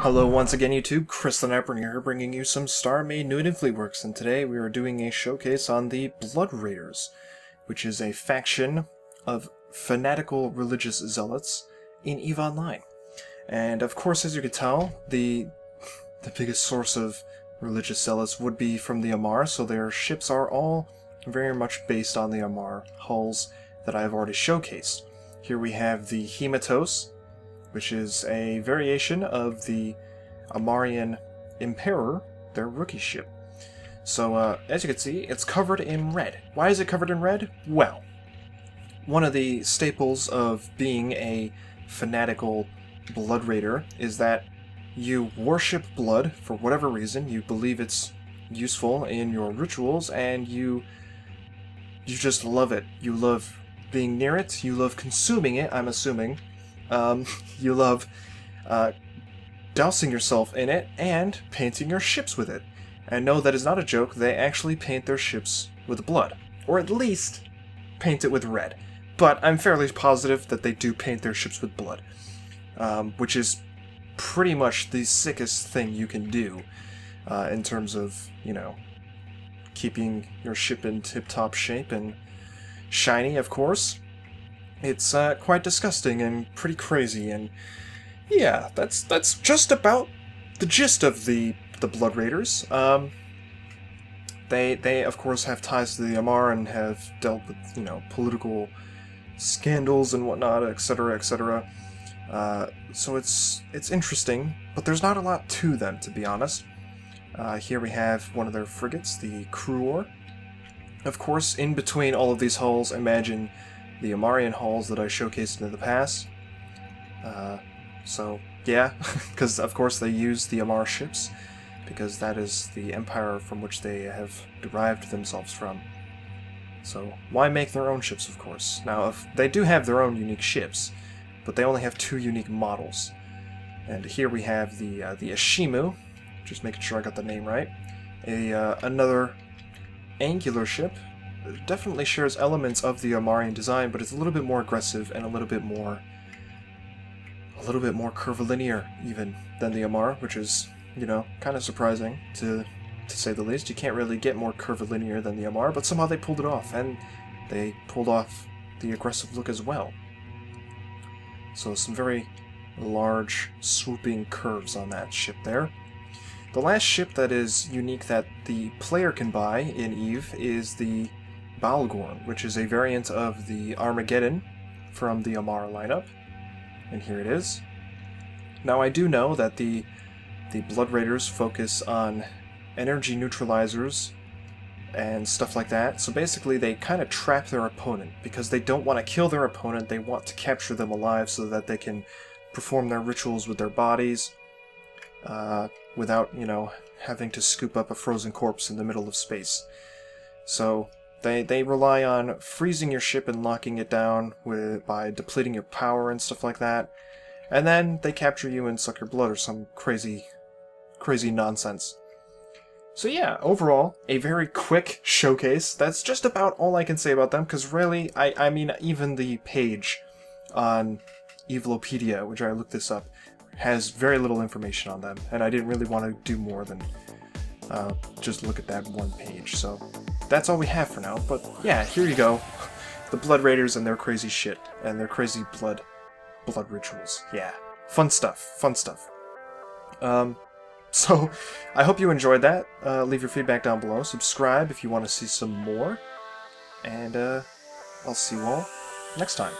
Hello once again YouTube, Chris the Kniper here, bringing you some StarMade new in Fleetworks, and today we are doing a showcase on the Blood Raiders, which is a faction of fanatical religious zealots in EVE Online. And of course, as you can tell, the biggest source of religious zealots would be from the Amarr, so their ships are all very much based on the Amarr hulls that I've already showcased. Here we have the Hematos, which is a variation of the Amarrian Emperor, their rookie ship. So, as you can see, it's covered in red. Why is it covered in red? Well, one of the staples of being a fanatical blood raider is that you worship blood for whatever reason. You believe it's useful in your rituals, and you just love it. You love being near it. You love consuming it, I'm assuming. You love dousing yourself in it and painting your ships with it. And no, that is not a joke. They actually paint their ships with blood. Or at least paint it with red. But I'm fairly positive that they do paint their ships with blood. Which is pretty much the sickest thing you can do in terms of, you know, keeping your ship in tip-top shape and shiny, of course. It's quite disgusting and pretty crazy, and yeah, that's just about the gist of the Blood Raiders. They of course have ties to the Amarr and have dealt with, you know, political scandals and whatnot, etc., etc. So it's interesting, but there's not a lot to them, to be honest. Here we have one of their frigates, the Cruor. Of course, in between all of these hulls, imagine the Amarrian hulls that I showcased in the past. So, yeah, because of course they use the Amarr ships, because that is the empire from which they have derived themselves from. So, why make their own ships, of course? Now, if they do have their own unique ships, but they only have 2 unique models. And here we have the Ashimu, just making sure I got the name right. Another angular ship. It definitely shares elements of the Amarrian design, but it's a little bit more aggressive and a little bit more curvilinear even than the Amarr, which is, you know, kind of surprising to say the least. You can't really get more curvilinear than the Amarr, but somehow they pulled it off, and they pulled off the aggressive look as well. So some very large, swooping curves on that ship there. The last ship that is unique that the player can buy in EVE is the Balgorn, which is a variant of the Armageddon from the Amarr lineup. And here it is. Now, I do know that the Blood Raiders focus on energy neutralizers and stuff like that, so basically they kind of trap their opponent, because they don't want to kill their opponent, they want to capture them alive so that they can perform their rituals with their bodies without, you know, having to scoop up a frozen corpse in the middle of space. So they rely on freezing your ship and locking it down by depleting your power and stuff like that, and then they capture you and suck your blood or some crazy nonsense. So yeah, overall, a very quick showcase. That's just about all I can say about them, because really, I mean, even the page on Evelopedia, which I looked this up, has very little information on them, and I didn't really want to do more than just look at that one page. So that's all we have for now, but yeah, here you go. The Blood Raiders and their crazy shit, and their crazy blood rituals. Yeah, fun stuff. So, I hope you enjoyed that. Leave your feedback down below. Subscribe if you want to see some more. And, I'll see you all next time.